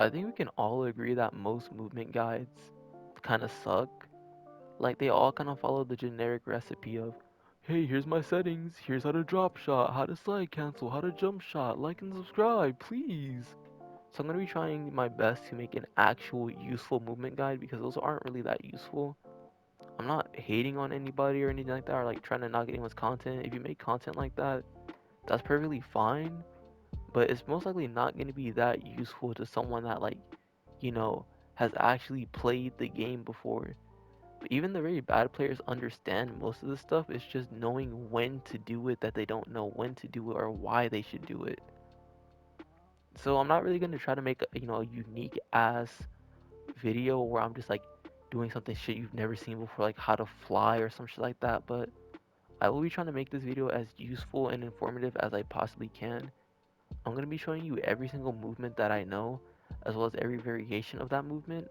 I think we can all agree that most movement guides kind of suck. Like they all kind of follow the generic recipe of, hey, here's my settings, here's how to drop shot, how to slide cancel, how to jump shot, like and subscribe, please. So I'm gonna be trying my best to make an actual useful movement guide because those aren't really that useful. I'm not hating on anybody or anything like that or like trying to knock anyone's content. If you make content like that, that's perfectly fine, but it's most likely not gonna be that useful to someone that like, you know, has actually played the game before. But even the very bad players understand most of this stuff. It's just knowing when to do it that they don't know when to do it or why they should do it. So I'm not really gonna try to make a unique ass video where I'm just like doing something shit you've never seen before, like how to fly or some shit like that. But I will be trying to make this video as useful and informative as I possibly can. I'm gonna be showing you every single movement that I know, as well as every variation of that movement,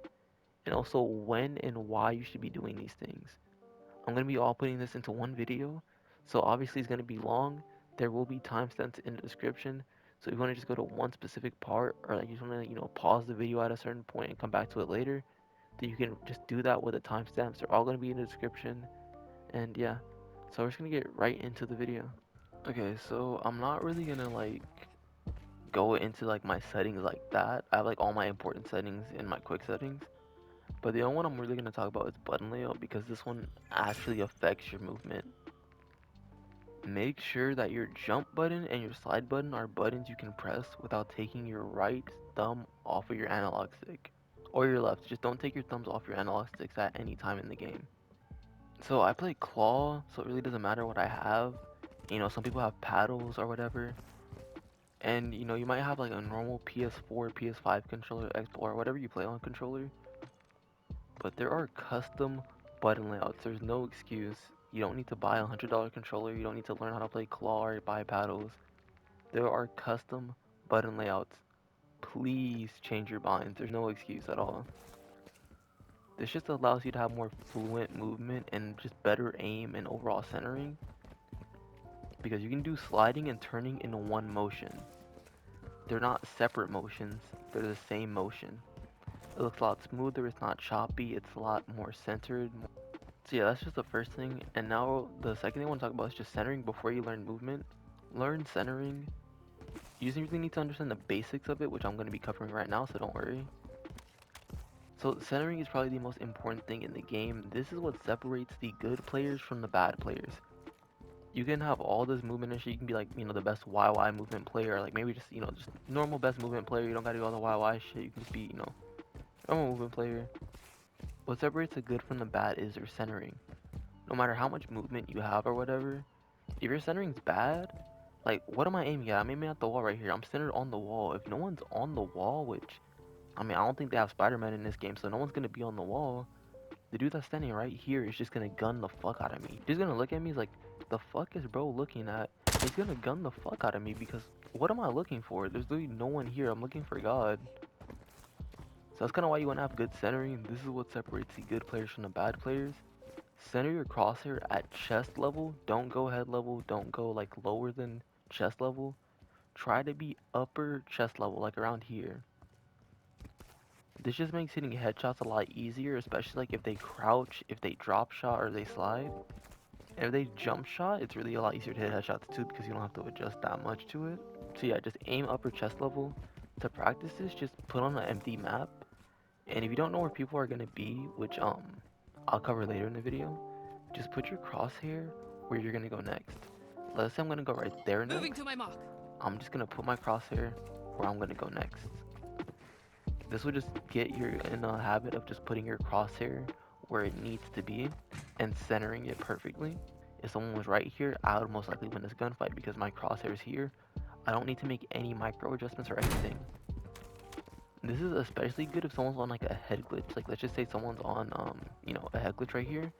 and also when and why you should be doing these things. I'm going to be all putting this into one video, so obviously it's going to be long. There will be timestamps in the description, so if you want to just go to one specific part, or like you just want to, pause the video at a certain point and come back to it later, then you can just do that with the timestamps. They're all going to be in the description, and yeah. So we're just going to get right into the video. Okay, so I'm not really going to like go into like my settings like that. I have like all my important settings in my quick settings. But the only one I'm really going to talk about is button layout because this one actually affects your movement. Make sure that your jump button and your slide button are buttons you can press without taking your right thumb off of your analog stick. Or your left, just don't take your thumbs off your analog sticks at any time in the game. So I play claw, so it really doesn't matter what I have. Some people have paddles or whatever. And you might have like a normal PS4, PS5 controller, Xbox, whatever you play on controller. But there are custom button layouts. There's no excuse. You don't need to buy a $100 controller. You don't need to learn how to play claw or buy paddles. There are custom button layouts. Please change your binds. There's no excuse at all. This just allows you to have more fluent movement and just better aim and overall centering. Because you can do sliding and turning in one motion. They're not separate motions. They're the same motion. It looks a lot smoother. It's not choppy. It's a lot more centered. So yeah, that's just the first thing. And now the second thing I want to talk about is just centering before you learn movement. Learn centering. You just really need to understand the basics of it, which I'm going to be covering right now, so don't worry. So centering is probably the most important thing in the game. This is what separates the good players from the bad players. You can have all this movement and shit. You can be like, the best YY movement player, or like maybe just normal best movement player. You don't gotta do all the YY shit. You can just be, normal movement player. What separates the good from the bad is their centering. No matter how much movement you have or whatever, if your centering's bad, like what am I aiming at? I'm aiming at the wall right here. I'm centered on the wall. If no one's on the wall, which I mean I don't think they have Spider-Man in this game, so no one's gonna be on the wall. The dude that's standing right here is just gonna gun the fuck out of me. He's gonna look at me. He's like, the fuck is bro looking at? He's gonna gun the fuck out of me because what am I looking for? There's literally no one here. I'm looking for God. So that's kind of why you want to have good centering. This is what separates the good players from the bad players. Center your crosshair at chest level. Don't go head level. Don't go like lower than chest level. Try to be upper chest level, like around here. This just makes hitting headshots a lot easier, especially like if they crouch, if they drop shot, or they slide. And if they jump shot, it's really a lot easier to hit headshots too because you don't have to adjust that much to it. So yeah, just aim upper chest level. To practice this, just put on an empty map. And if you don't know where people are gonna be, which I'll cover later in the video, just put your crosshair where you're gonna go next. Let's say I'm gonna go right there next. Moving to my mark. I'm just gonna put my crosshair where I'm gonna go next. This will just get you in a habit of just putting your crosshair where it needs to be and centering it perfectly. If someone was right here, I would most likely win this gunfight because my crosshair is here. I don't need to make any micro adjustments or anything. This is especially good if someone's on like a head glitch. Like let's just say someone's on a head glitch right here.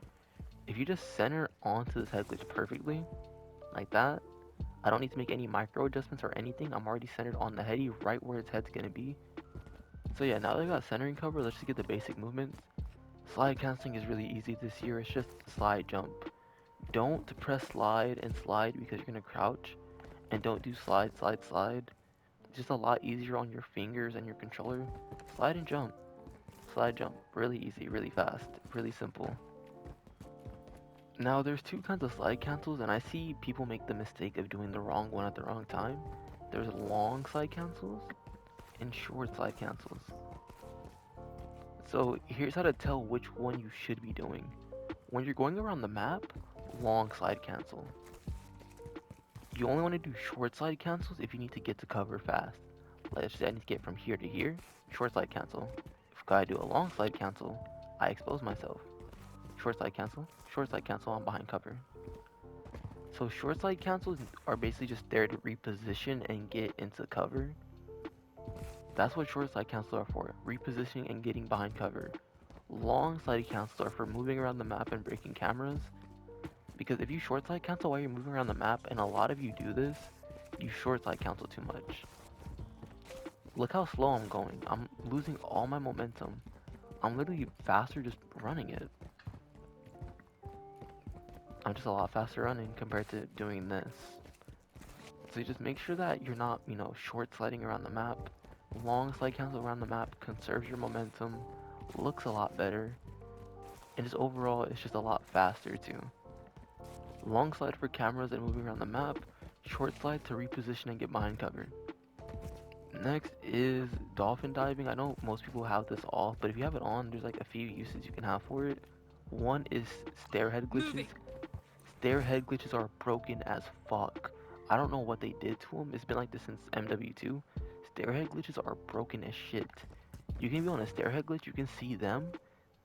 If you just center onto this head glitch perfectly, like that, I don't need to make any micro adjustments or anything. I'm already centered on the heady right where its head's gonna be. So yeah, now that I got centering covered, let's just get the basic movements. Slide canceling is really easy this year. It's just slide jump. Don't press slide and slide because you're gonna crouch, and don't do slide slide slide. It's just a lot easier on your fingers and your controller. Slide and jump. Slide jump. Really easy, really fast, really simple. Now there's two kinds of slide cancels, and I see people make the mistake of doing the wrong one at the wrong time. There's long slide cancels and short slide cancels. So here's how to tell which one you should be doing. When you're going around the map, long slide cancel. You only want to do short slide cancels if you need to get to cover fast. Let's say I need to get from here to here, short slide cancel. If I do a long slide cancel, I expose myself. Short slide cancel, I'm behind cover. So short slide cancels are basically just there to reposition and get into cover. That's what short slide cancels are for, repositioning and getting behind cover. Long slide cancels are for moving around the map and breaking cameras. Because if you short slide cancel while you're moving around the map, and a lot of you do this, you short slide cancel too much. Look how slow I'm going. I'm losing all my momentum. I'm literally faster just running it. I'm just a lot faster running compared to doing this. So you just make sure that you're not, short sliding around the map. Long slide cancel around the map conserves your momentum, looks a lot better, and just overall it's just a lot faster too. Long slide for cameras and moving around the map, short slide to reposition and get behind cover. Next is dolphin diving. I know most people have this off, but if you have it on, there's like a few uses you can have for it. One is stairhead glitches. Stairhead glitches are broken as fuck. I don't know what they did to them. It's been like this since MW2. Stairhead glitches are broken as shit. You can be on a stairhead glitch, you can see them.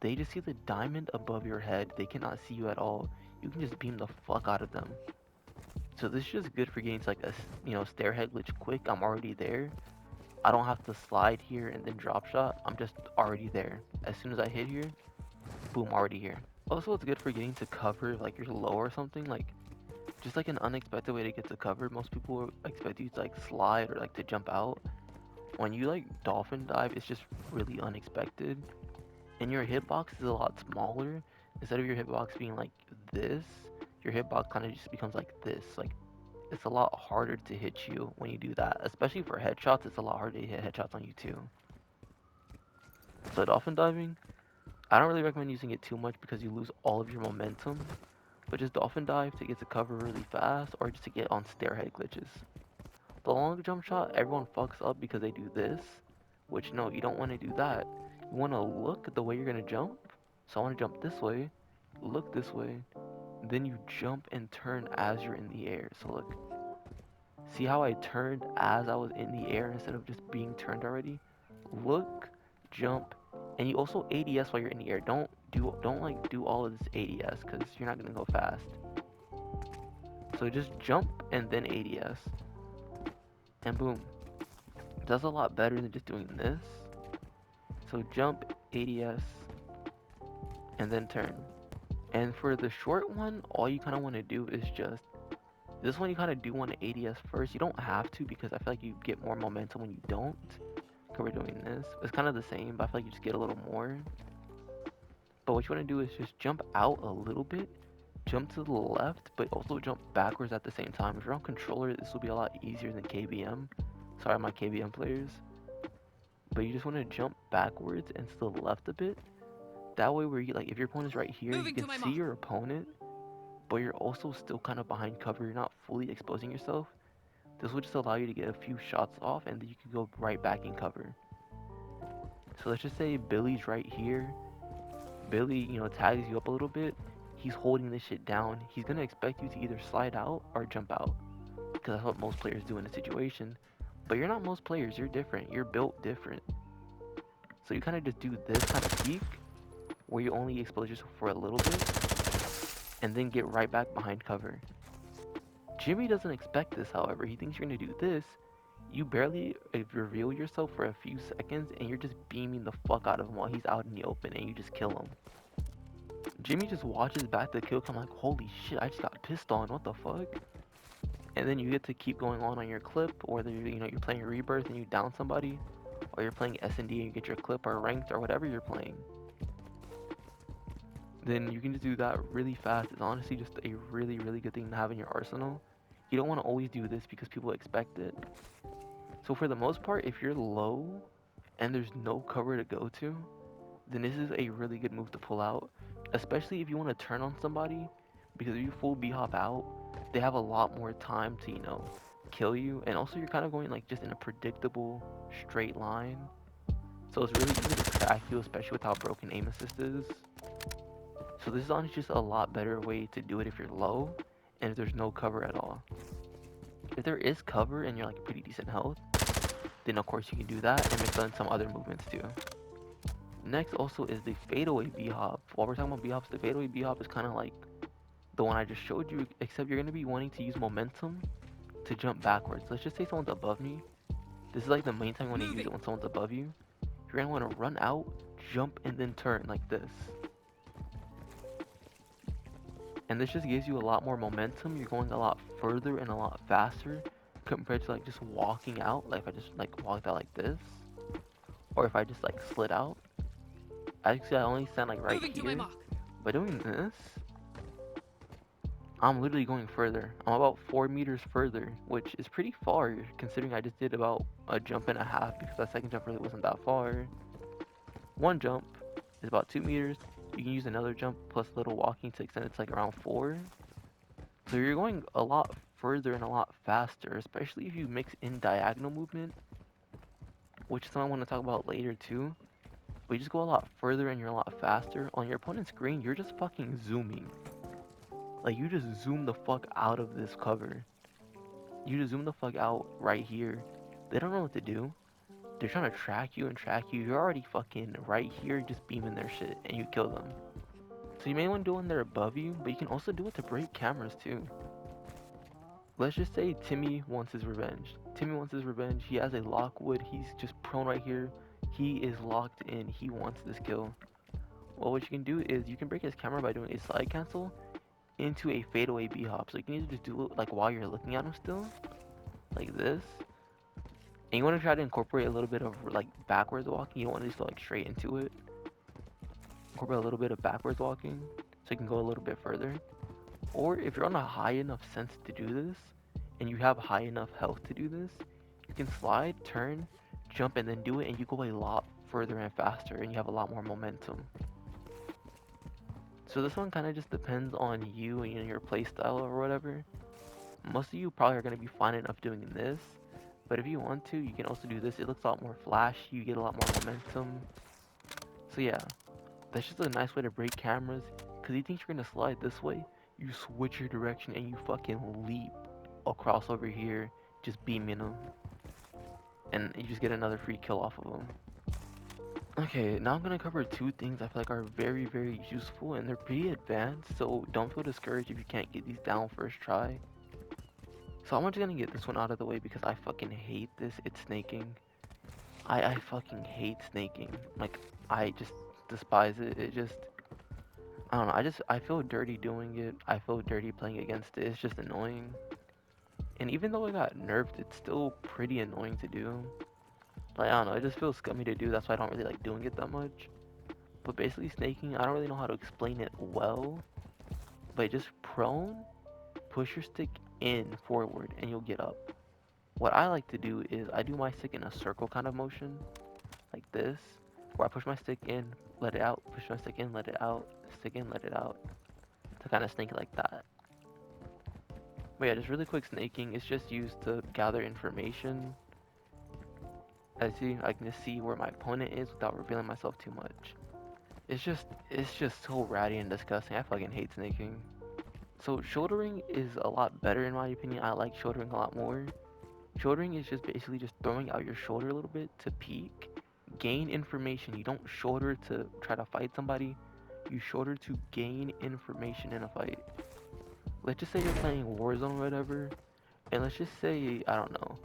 They just see the diamond above your head. They cannot see you at all. You can just beam the fuck out of them. So this is just good for getting to like a stairhead glitch quick. I'm already there. I don't have to slide here and then drop shot. I'm just already there. As soon as I hit here, boom, already here. Also, it's good for getting to cover if like you're low or something. Like just like an unexpected way to get to cover. Most people expect you to like slide or like to jump out. When you like dolphin dive, it's just really unexpected. And your hitbox is a lot smaller. Instead of your hitbox being like this, your hitbox kind of just becomes like this. Like it's a lot harder to hit you when you do that. Especially for headshots, it's a lot harder to hit headshots on you too. So dolphin diving, I don't really recommend using it too much because you lose all of your momentum. But just dolphin dive to get to cover really fast or just to get on stairhead glitches. The long jump shot, everyone fucks up because they do this. Which no, you don't want to do that. You want to look at the way you're going to jump. So I want to jump this way, look this way, then you jump and turn as you're in the air. So look, see how I turned as I was in the air instead of just being turned already? Look, jump, and you also ADS while you're in the air. Don't like do all of this ADS because you're not gonna go fast. So just jump and then ADS, and boom. That's a lot better than just doing this. So jump, ADS, and then turn. And for the short one, all you kind of want to do is just this one. You kind of do want to ADS first. You don't have to because I feel like you get more momentum when you don't. Because we're doing this. It's kind of the same, but I feel like you just get a little more. But what you want to do is just jump out a little bit, jump to the left, but also jump backwards at the same time. If you're on controller, this will be a lot easier than KBM. Sorry, my KBM players. But you just want to jump backwards and to the left a bit. That way, where you like, if your opponent's right here, you can see your opponent, but you're also still kind of behind cover. You're not fully exposing yourself. This will just allow you to get a few shots off, and then you can go right back in cover. So let's just say Billy's right here. Billy, tags you up a little bit. He's holding this shit down. He's gonna expect you to either slide out or jump out, because that's what most players do in a situation. But you're not most players. You're different. You're built different. So you kind of just do this kind of peek, where you only expose yourself for a little bit, and then get right back behind cover. Jimmy doesn't expect this, however. He thinks you're gonna do this. You barely reveal yourself for a few seconds, and you're just beaming the fuck out of him while he's out in the open, and you just kill him. Jimmy just watches back the kill cam like, holy shit, I just got pissed on, what the fuck? And then you get to keep going on your clip, or whether you're playing Rebirth and you down somebody, or you're playing S&D and you get your clip, or ranked, or whatever you're playing. Then you can just do that really fast. It's honestly just a really, really good thing to have in your arsenal. You don't want to always do this because people expect it. So for the most part, if you're low and there's no cover to go to, then this is a really good move to pull out, especially if you want to turn on somebody, because if you full B-hop out, they have a lot more time to, kill you, and also you're kind of going like just in a predictable straight line, so it's really easy to track you, especially with how broken aim assist is. So this is honestly just a lot better way to do it if you're low, and if there's no cover at all. If there is cover and you're like pretty decent health, then of course you can do that and mix in some other movements too. Next also is the fadeaway B-hop. While we're talking about B-hops, the fadeaway B-hop is kind of like the one I just showed you, except you're going to be wanting to use momentum to jump backwards. Let's just say someone's above me. This is like the main time you want to use it when someone's above you. You're going to want to run out, jump, and then turn like this. And this just gives you a lot more momentum. You're going a lot further and a lot faster compared to like just walking out. Like if I just like walked out like this, or if I just like slid out. Actually, I only stand like right here. By doing this, I'm literally going further. I'm about 4 meters further, which is pretty far considering I just did about a jump and a half because that second jump really wasn't that far. One jump is about 2 meters. You can use another jump plus a little walking to extend it to like around 4. So you're going a lot further and a lot faster, especially if you mix in diagonal movement, which is something I want to talk about later too. But you just go a lot further and you're a lot faster. On your opponent's screen, you're just fucking zooming. Like, you just zoom the fuck out of this cover. You just zoom the fuck out right here. They don't know what to do. They're trying to track you and track you. You're already fucking right here just beaming their shit and you kill them. So you may want to do it when they're above you, but you can also do it to break cameras too. Let's just say Timmy wants his revenge. Timmy wants his revenge. He has a Lockwood. He's just prone right here. He is locked in. He wants this kill. Well, what you can do is you can break his camera by doing a slide cancel into a fadeaway B-hop. So you can either just do it like while you're looking at him still, like this. And you want to try to incorporate a little bit of like backwards walking. You don't want to just go like straight into it. Incorporate a little bit of backwards walking so you can go a little bit further. Or if you're on a high enough sense to do this, and you have high enough health to do this, you can slide, turn, jump, and then do it, and you go a lot further and faster, and you have a lot more momentum. So this one kind of just depends on you and your playstyle or whatever. Most of you probably are going to be fine enough doing this, but if you want to, you can also do this. It looks a lot more flashy, you get a lot more momentum. So yeah, that's just a nice way to break cameras, because he thinks you're going to slide this way, you switch your direction and you fucking leap across over here, just beaming him. And you just get another free kill off of him. Okay, now I'm going to cover two things I feel like are very, very useful, and they're pretty advanced, so don't feel discouraged if you can't get these down first try. So I'm just going to get this one out of the way because I fucking hate this. It's snaking. I fucking hate snaking. Like, I just despise it. It just, I don't know, I feel dirty doing it. I feel dirty playing against it. It's just annoying. And even though I got nerfed, it's still pretty annoying to do. Like, I don't know, it just feels scummy to do. That's why I don't really like doing it that much. But basically snaking, I don't really know how to explain it well. But just prone, push your stick in forward and you'll get up. What I like to do is I do my stick in a circle kind of motion. Like this. Where I push my stick in, let it out, push my stick in, let it out, stick in, let it out. To kind of snake it like that. But yeah, just really quick snaking. It's just used to gather information. As you, I can just see where my opponent is without revealing myself too much. It's just so ratty and disgusting. I fucking hate snaking. So shouldering is a lot better in my opinion. I like shouldering a lot more. Shouldering is just basically just throwing out your shoulder a little bit to peek, gain information. You don't shoulder to try to fight somebody. You shoulder to gain information in a fight. Let's just say you're playing Warzone or whatever, and let's just say, I don't know,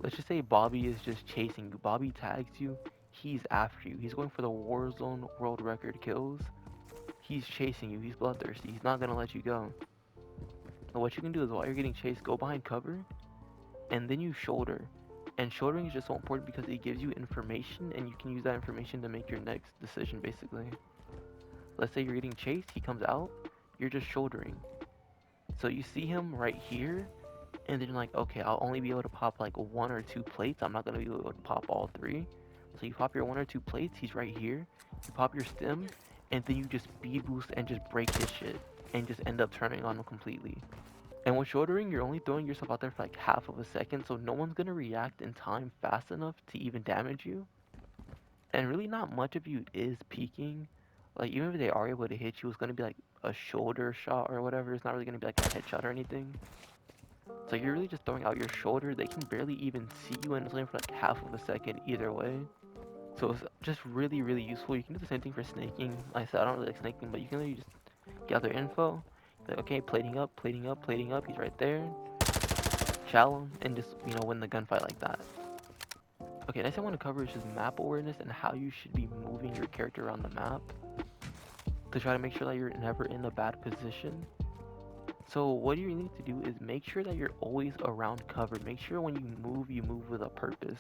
let's just say Bobby is just chasing you. Bobby tags you, he's after you. He's going for the Warzone world record kills. He's chasing you, he's bloodthirsty, he's not gonna let you go. And what you can do is while you're getting chased, go behind cover, and then you shoulder. And shouldering is just so important because it gives you information, and you can use that information to make your next decision basically. Let's say you're getting chased, he comes out, you're just shouldering. So you see him right here, and then you're like, okay, I'll only be able to pop like 1 or 2 plates. I'm not gonna be able to pop all three. So you pop your 1 or 2 plates. He's right here. You pop your stim, and then you just speed boost and just break his shit, and just end up turning on him completely. And with shouldering, you're only throwing yourself out there for like half of a second, so no one's gonna react in time fast enough to even damage you. And really, not much of you is peeking. Like even if they are able to hit you, it's gonna be like a shoulder shot or whatever. It's not really gonna be like a headshot or anything. So you're really just throwing out your shoulder. They can barely even see you, and it's only for like half of a second either way. So it's just really, really useful. You can do the same thing for snaking. Like I said, I don't really like snaking, but you can literally just gather info. Like, okay, plating up, plating up, plating up. He's right there. Shallow him, and just, win the gunfight like that. Okay, next I want to cover is just map awareness and how you should be moving your character around the map to try to make sure that you're never in a bad position. So what you need to do is make sure that you're always around cover. Make sure when you move with a purpose.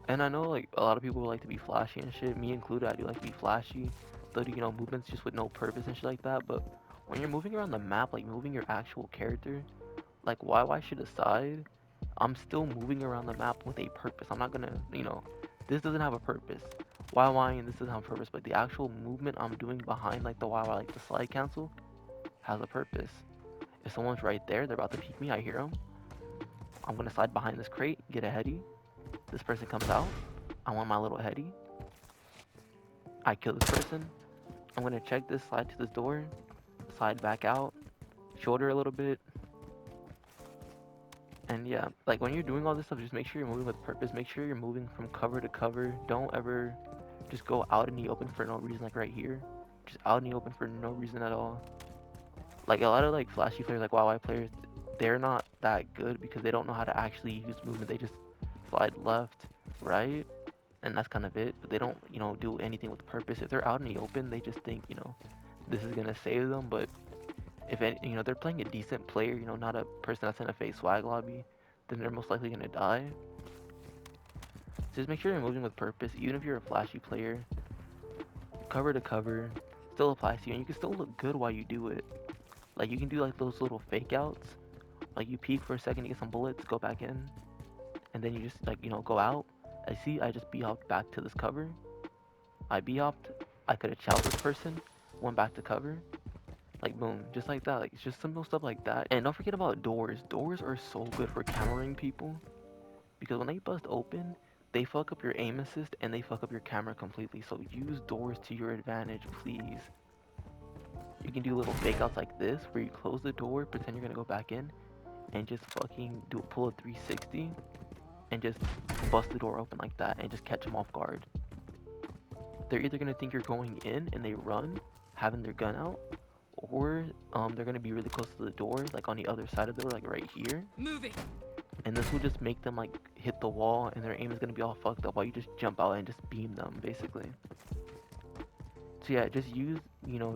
And I know like a lot of people like to be flashy and shit, me included. I do like to be flashy, do movements just with no purpose and shit like that. But when you're moving around the map, like moving your actual character, like why shit aside, I'm still moving around the map with a purpose. I'm not gonna, this doesn't have a purpose. YY and this doesn't have a purpose, but the actual movement I'm doing behind like the YY, like the slide cancel, has a purpose. If someone's right there, they're about to peek me, I hear them. I'm gonna slide behind this crate, get a heady. This person comes out. I want my little heady. I kill this person. I'm gonna check this, slide to this door, slide back out, shoulder a little bit. And yeah, like when you're doing all this stuff, just make sure you're moving with purpose. Make sure you're moving from cover to cover. Don't ever just go out in the open for no reason, like right here. Just out in the open for no reason at all. Like a lot of like flashy players, like YY players, they're not that good because they don't know how to actually use movement. They just slide left, right, and that's kind of it. But they don't, do anything with purpose. If they're out in the open, they just think, this is gonna save them. But if any, they're playing a decent player, not a person that's in a fake swag lobby, then they're most likely gonna die. So just make sure you're moving with purpose, even if you're a flashy player. Cover to cover still applies to you, and you can still look good while you do it. Like you can do like those little fake outs. Like you peek for a second to get some bullets, go back in, and then you just like go out. I just B-hopped back to this cover. I B-hopped. I could have chowed this person, went back to cover. Like boom, just like that. Like it's just simple stuff like that. And don't forget about doors. Doors are so good for cameraing people because when they bust open, they fuck up your aim assist and they fuck up your camera completely. So use doors to your advantage, please. You can do little fake outs like this where you close the door, pretend you're gonna go back in, and just fucking pull a 360 and just bust the door open like that and just catch them off guard. They're either gonna think you're going in and they run, having their gun out, or they're gonna be really close to the door, like on the other side of the door, like right here. Moving. And this will just make them like hit the wall, and their aim is gonna be all fucked up while you just jump out and just beam them, basically. So yeah, just use,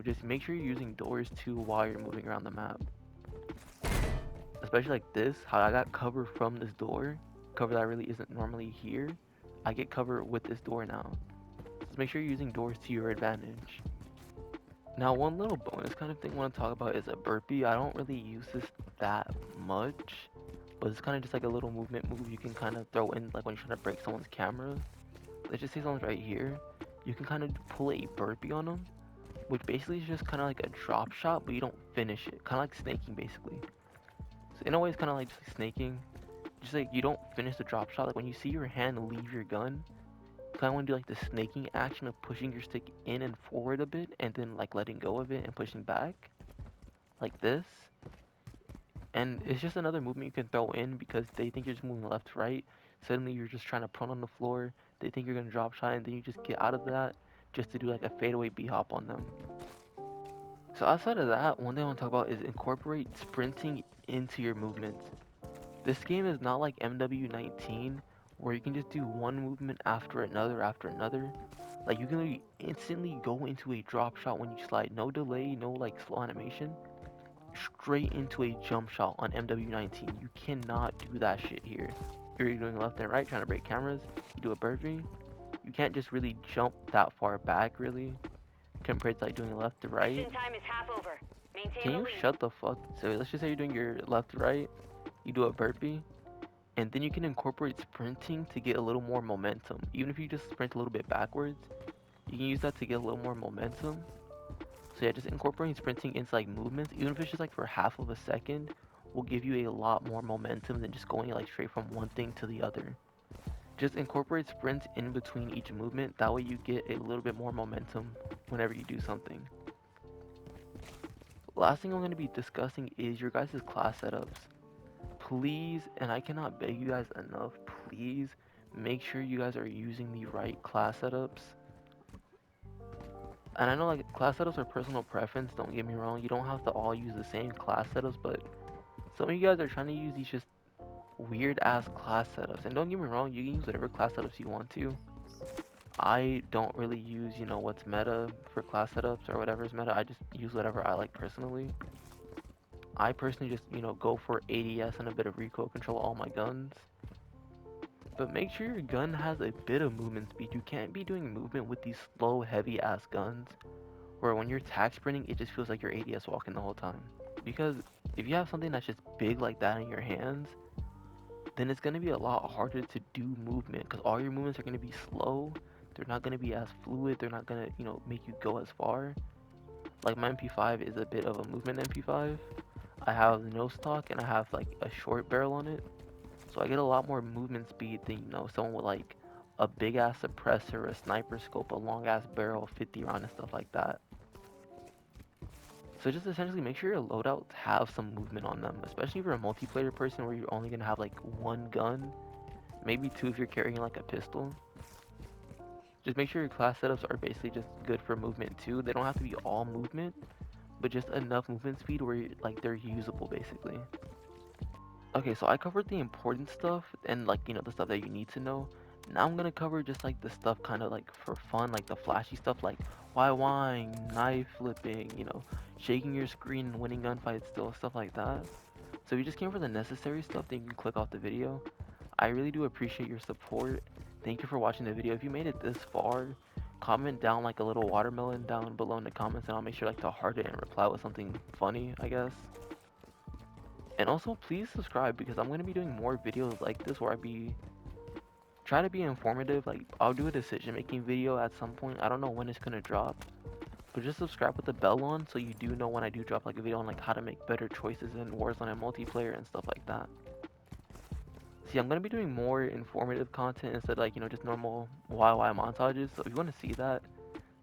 just make sure you're using doors too while you're moving around the map. Especially like this, how I got cover from this door, cover that really isn't normally here. I get cover with this door now. Just make sure you're using doors to your advantage. Now, one little bonus kind of thing I want to talk about is a burpee. I don't really use this that much, but it's kind of just like a little movement move you can kind of throw in like when you're trying to break someone's camera. Let's just say someone's right here. You can kind of pull a burpee on them, which basically is just kind of like a drop shot, but you don't finish it. Kind of like snaking, basically. So in a way, it's kind of like just like snaking. Just like you don't finish the drop shot. Like when you see your hand leave your gun, you kind of want to do like the snaking action of pushing your stick in and forward a bit, and then like letting go of it and pushing back, like this. And it's just another movement you can throw in because they think you're just moving left to right. Suddenly you're just trying to prone on the floor. They think you're gonna drop shot, and then you just get out of that just to do like a fadeaway B-hop on them. So outside of that, one thing I want to talk about is incorporate sprinting into your movements. This game is not like MW19 where you can just do one movement after another after another. Like you can literally instantly go into a drop shot when you slide. No delay, no like slow animation. Straight into a jump shot on MW19. You cannot do that shit here. You're doing left and right, trying to break cameras. You do a burpee. You can't just really jump that far back really compared to like doing left to right. Time is half over. Maintain Can you shut the fuck? So let's just say you're doing your left to right. you do a burpee, and then you can incorporate sprinting to get a little more momentum. Even if you just sprint a little bit backwards, you can use that to get a little more momentum. So yeah, just incorporating sprinting into like movements, even if it's just like for half of a second, will give you a lot more momentum than just going like straight from one thing to the other. Just incorporate sprints in between each movement, that way you get a little bit more momentum whenever you do something. Last thing I'm going to be discussing is your guys' class setups. Please, and I cannot beg you guys enough, please make sure you guys are using the right class setups. And I know like class setups are personal preference, don't get me wrong, you don't have to all use the same class setups, but some of you guys are trying to use these just weird ass class setups. And don't get me wrong, you can use whatever class setups you want to. I don't really use, you know, what's meta for class setups or whatever is meta. I just use whatever I like personally. I personally just, you know, go for ADS and a bit of recoil control all my guns. But make sure your gun has a bit of movement speed. You can't be doing movement with these slow, heavy ass guns where when you're tac sprinting, it just feels like you're ADS walking the whole time. Because if you have something that's just big like that in your hands, then it's going to be a lot harder to do movement because all your movements are going to be slow. They're not going to be as fluid. They're not going to, you know, make you go as far. Like my MP5 is a bit of a movement MP5. I have no stock and I have like a short barrel on it. So I get a lot more movement speed than, you know, someone with like a big ass suppressor, a sniper scope, a long ass barrel, 50 round and stuff like that. So just essentially make sure your loadouts have some movement on them, especially if you're a multiplayer person where you're only gonna have like one gun, maybe two if you're carrying like a pistol. Just make sure your class setups are basically just good for movement too. They don't have to be all movement, but just enough movement speed where like they're usable basically. Okay, so I covered the important stuff and like, you know, the stuff that you need to know. Now I'm gonna cover just like the stuff kind of like for fun, like the flashy stuff like YYing, knife flipping, you know, shaking your screen and winning gunfights still, stuff like that. So if you just came for the necessary stuff, then you can click off the video. I really do appreciate your support. Thank you for watching the video. If you made it this far, comment down like a little watermelon down below in the comments and I'll make sure like to heart it and reply with something funny, I guess. And also please subscribe because I'm going to be doing more videos like this where try to be informative. Like I'll do a decision making video at some point. I don't know when it's going to drop. But just subscribe with the bell on so you do know when I do drop like a video on like how to make better choices in Warzone and multiplayer and stuff like that. See, I'm going to be doing more informative content instead of like, you know, just normal YY montages. So if you want to see that,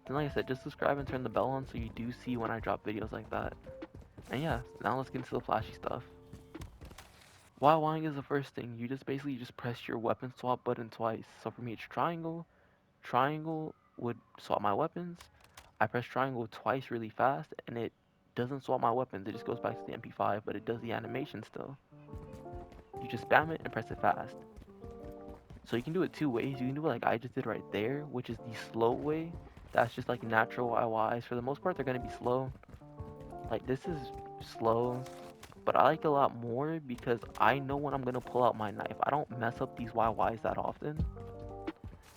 then like I said, just subscribe and turn the bell on so you do see when I drop videos like that. And yeah, now let's get into the flashy stuff. YYing is the first thing. You just basically just press your weapon swap button twice. So for me it's triangle. Triangle would swap my weapons. I press triangle twice really fast and it doesn't swap my weapons. It just goes back to the MP5, but it does the animation still. You just spam it and press it fast. So you can do it two ways. You can do it like I just did right there, which is the slow way. That's just like natural YYs. For the most part, they're going to be slow. Like this is slow, but I like it a lot more because I know when I'm going to pull out my knife. I don't mess up these YYs that often.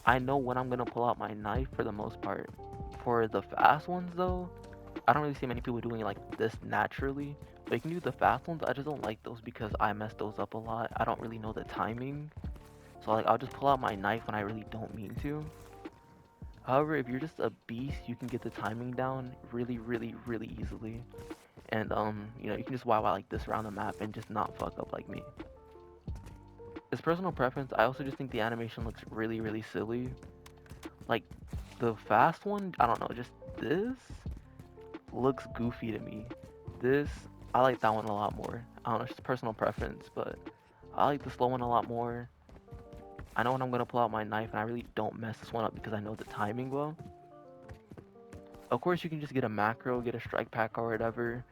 I know when I'm going to pull out my knife for the most part. For the fast ones though, I don't really see many people doing it like this naturally. But you can do the fast ones. I just don't like those because I mess those up a lot. I don't really know the timing. So like I'll just pull out my knife when I really don't mean to. However, if you're just a beast, you can get the timing down really, really, really easily. And you know, you can just YY like this around the map and just not fuck up like me. It's personal preference. I also just think the animation looks really, really silly. Like the fast one, I don't know, just this looks goofy to me. This, I like that one a lot more. I don't know, it's just personal preference, but I like the slow one a lot more. I know when I'm gonna pull out my knife and I really don't mess this one up because I know the timing well. Of course you can just get a macro, get a strike pack or whatever,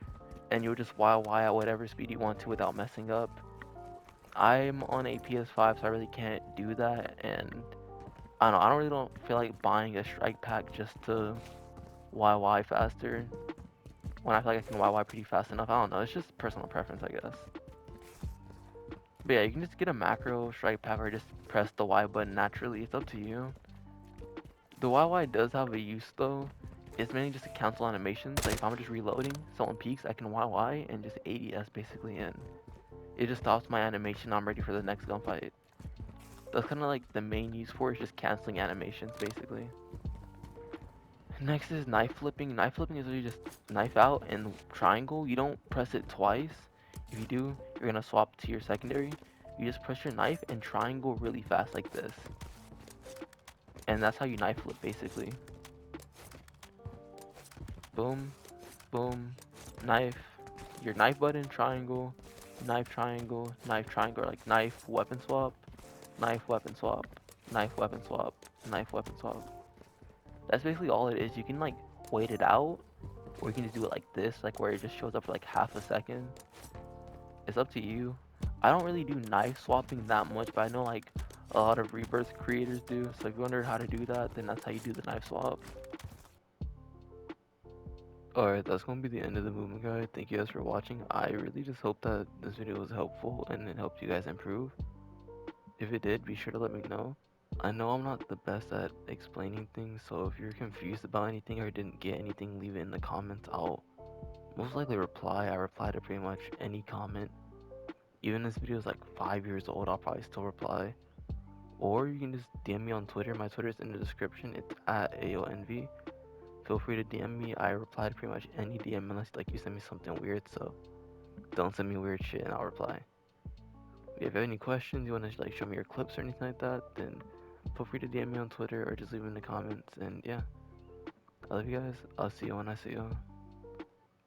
and you'll just YY at whatever speed you want to without messing up. I'm on a PS5 so I really can't do that, and I don't know, I really don't feel like buying a strike pack just to YY faster when I feel like I can YY pretty fast enough. I don't know, it's just personal preference I guess. But yeah, you can just get a macro, strike pack, or just press the Y button naturally, it's up to you. The YY does have a use though. It's mainly just to cancel animations. Like if I'm just reloading, someone peeks, I can YY and just ADS basically in. it just stops my animation. I'm ready for the next gunfight. That's kind of like the main use for it, is just canceling animations basically. Next is knife flipping. Knife flipping is really just knife out and triangle. You don't press it twice. If you do, you're gonna swap to your secondary. You just press your knife and triangle really fast like this. And that's how you knife flip basically. Boom, boom, knife. Your knife button, triangle, knife triangle, or like knife weapon swap, knife weapon swap, knife weapon swap, knife weapon swap. That's basically all it is. You can like wait it out, or you can just do it like this, like where it just shows up for like half a second. It's up to you. I don't really do knife swapping that much, but I know like a lot of Rebirth creators do. So if you wonder how to do that, then that's how you do the knife swap. Alright, that's gonna be the end of the movement guide. Thank you guys for watching. I really just hope that this video was helpful and it helped you guys improve. If it did, be sure to let me know. I know I'm not the best at explaining things, so if you're confused about anything or didn't get anything, leave it in the comments. I'll most likely reply. I reply to pretty much any comment. Even this video is like 5 years old, I'll probably still reply. Or you can just DM me on Twitter. My Twitter is in the description. It's at AONV. Feel free to DM me. I reply to pretty much any DM unless like you send me something weird. So don't send me weird shit and I'll reply. If you have any questions, you want to like show me your clips or anything like that, then feel free to DM me on Twitter or just leave it in the comments. And yeah, I love you guys. I'll see you when I see you.